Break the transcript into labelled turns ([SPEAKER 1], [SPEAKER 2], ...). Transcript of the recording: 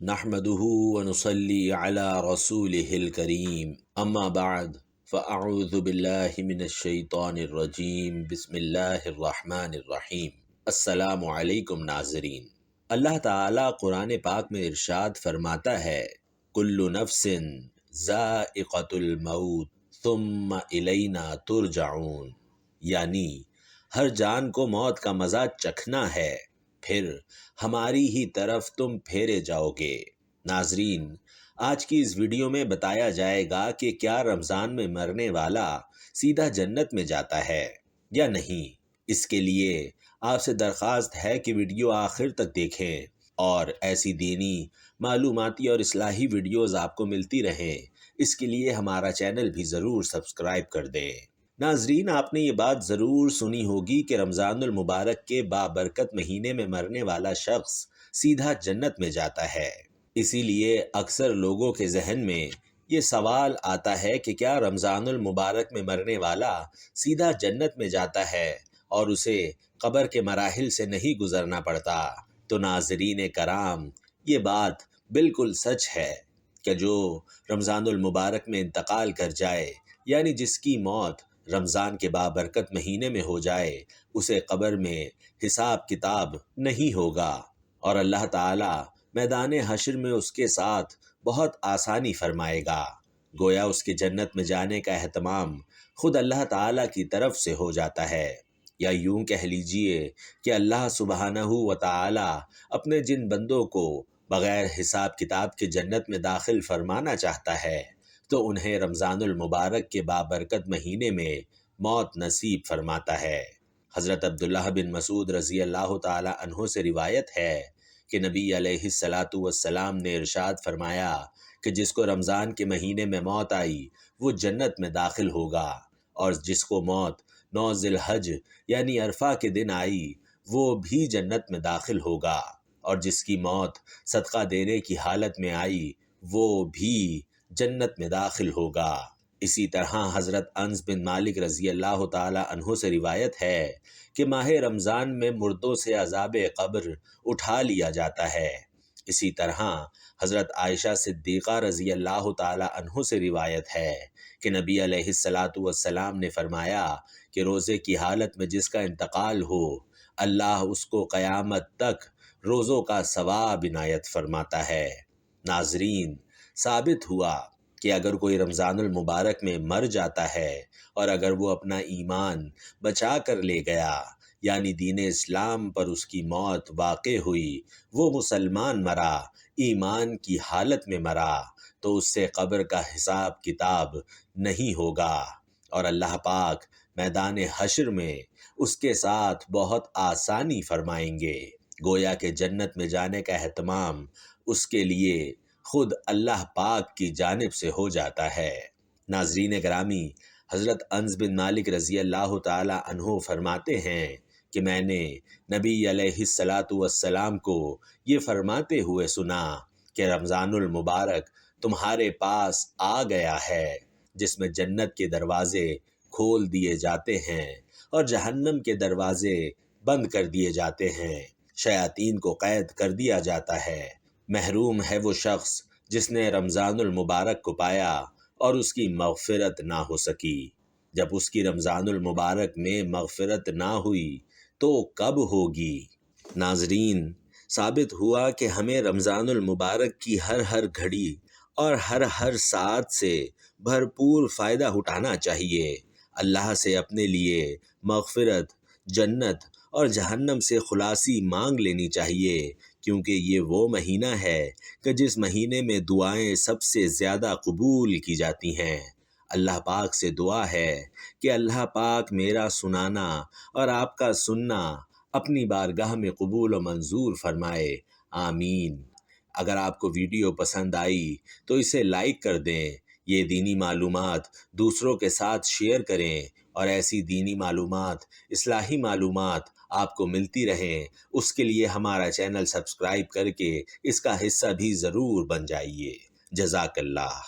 [SPEAKER 1] نحمده ونصلي على رسوله الكريم اما بعد فاعوذ باللہ من الشیطان الرجیم بسم اللہ الرحمن الرحیم۔ السلام علیکم ناظرین، اللہ تعالیٰ قرآن پاک میں ارشاد فرماتا ہے کل نفس ذائقۃ الموت ثم الینا ترجعون، یعنی ہر جان کو موت کا مزہ چکھنا ہے، پھر ہماری ہی طرف تم پھیرے جاؤ گے۔ ناظرین، آج کی اس ویڈیو میں بتایا جائے گا کہ کیا رمضان میں مرنے والا سیدھا جنت میں جاتا ہے یا نہیں۔ اس کے لیے آپ سے درخواست ہے کہ ویڈیو آخر تک دیکھیں اور ایسی دینی، معلوماتی اور اصلاحی ویڈیوز آپ کو ملتی رہیں، اس کے لیے ہمارا چینل بھی ضرور سبسکرائب کر دیں۔ ناظرین، آپ نے یہ بات ضرور سنی ہوگی کہ رمضان المبارک کے بابرکت مہینے میں مرنے والا شخص سیدھا جنت میں جاتا ہے۔ اسی لیے اکثر لوگوں کے ذہن میں یہ سوال آتا ہے کہ کیا رمضان المبارک میں مرنے والا سیدھا جنت میں جاتا ہے اور اسے قبر کے مراحل سے نہیں گزرنا پڑتا؟ تو ناظرین کرام، یہ بات بالکل سچ ہے کہ جو رمضان المبارک میں انتقال کر جائے، یعنی جس کی موت رمضان کے بابرکت مہینے میں ہو جائے، اسے قبر میں حساب کتاب نہیں ہوگا اور اللہ تعالیٰ میدان حشر میں اس کے ساتھ بہت آسانی فرمائے گا۔ گویا اس کے جنت میں جانے کا اہتمام خود اللہ تعالیٰ کی طرف سے ہو جاتا ہے، یا یوں کہہ لیجئے کہ اللہ سبحانہ و تعالیٰ اپنے جن بندوں کو بغیر حساب کتاب کے جنت میں داخل فرمانا چاہتا ہے تو انہیں رمضان المبارک کے بابرکت مہینے میں موت نصیب فرماتا ہے۔ حضرت عبداللہ بن مسعود رضی اللہ تعالی عنہ سے روایت ہے کہ نبی علیہ الصلاۃ والسلام نے ارشاد فرمایا کہ جس کو رمضان کے مہینے میں موت آئی وہ جنت میں داخل ہوگا، اور جس کو موت 9 ذی الحج یعنی عرفہ کے دن آئی وہ بھی جنت میں داخل ہوگا، اور جس کی موت صدقہ دینے کی حالت میں آئی وہ بھی جنت میں داخل ہوگا۔ اسی طرح حضرت انس بن مالک رضی اللہ تعالی عنہ سے روایت ہے کہ ماہ رمضان میں مردوں سے عذاب قبر اٹھا لیا جاتا ہے۔ اسی طرح حضرت عائشہ صدیقہ رضی اللہ تعالی عنہ سے روایت ہے کہ نبی علیہ الصلاۃ والسلام نے فرمایا کہ روزے کی حالت میں جس کا انتقال ہو، اللہ اس کو قیامت تک روزوں کا ثواب عنایت فرماتا ہے۔ ناظرین، ثابت ہوا کہ اگر کوئی رمضان المبارک میں مر جاتا ہے اور اگر وہ اپنا ایمان بچا کر لے گیا، یعنی دین اسلام پر اس کی موت واقع ہوئی، وہ مسلمان مرا، ایمان کی حالت میں مرا، تو اس سے قبر کا حساب کتاب نہیں ہوگا اور اللہ پاک میدان حشر میں اس کے ساتھ بہت آسانی فرمائیں گے۔ گویا کہ جنت میں جانے کا اہتمام اس کے لیے خود اللہ پاک کی جانب سے ہو جاتا ہے۔ ناظرین گرامی، حضرت انس بن مالک رضی اللہ تعالی عنہ فرماتے ہیں کہ میں نے نبی علیہ الصلاۃ والسلام کو یہ فرماتے ہوئے سنا کہ رمضان المبارک تمہارے پاس آ گیا ہے، جس میں جنت کے دروازے کھول دیے جاتے ہیں اور جہنم کے دروازے بند کر دیے جاتے ہیں، شیاطین کو قید کر دیا جاتا ہے۔ محروم ہے وہ شخص جس نے رمضان المبارک کو پایا اور اس کی مغفرت نہ ہو سکی۔ جب اس کی رمضان المبارک میں مغفرت نہ ہوئی تو کب ہوگی؟ ناظرین، ثابت ہوا کہ ہمیں رمضان المبارک کی ہر گھڑی اور ہر ساعت سے بھرپور فائدہ اٹھانا چاہیے۔ اللہ سے اپنے لیے مغفرت، جنت اور جہنم سے خلاصی مانگ لینی چاہیے، کیونکہ یہ وہ مہینہ ہے کہ جس مہینے میں دعائیں سب سے زیادہ قبول کی جاتی ہیں۔ اللہ پاک سے دعا ہے کہ اللہ پاک میرا سنانا اور آپ کا سننا اپنی بارگاہ میں قبول و منظور فرمائے، آمین۔ اگر آپ کو ویڈیو پسند آئی تو اسے لائک کر دیں، یہ دینی معلومات دوسروں کے ساتھ شیئر کریں اور ایسی دینی معلومات، اصلاحی معلومات آپ کو ملتی رہیں، اس کے لیے ہمارا چینل سبسکرائب کر کے اس کا حصہ بھی ضرور بن جائیے۔ جزاک اللہ۔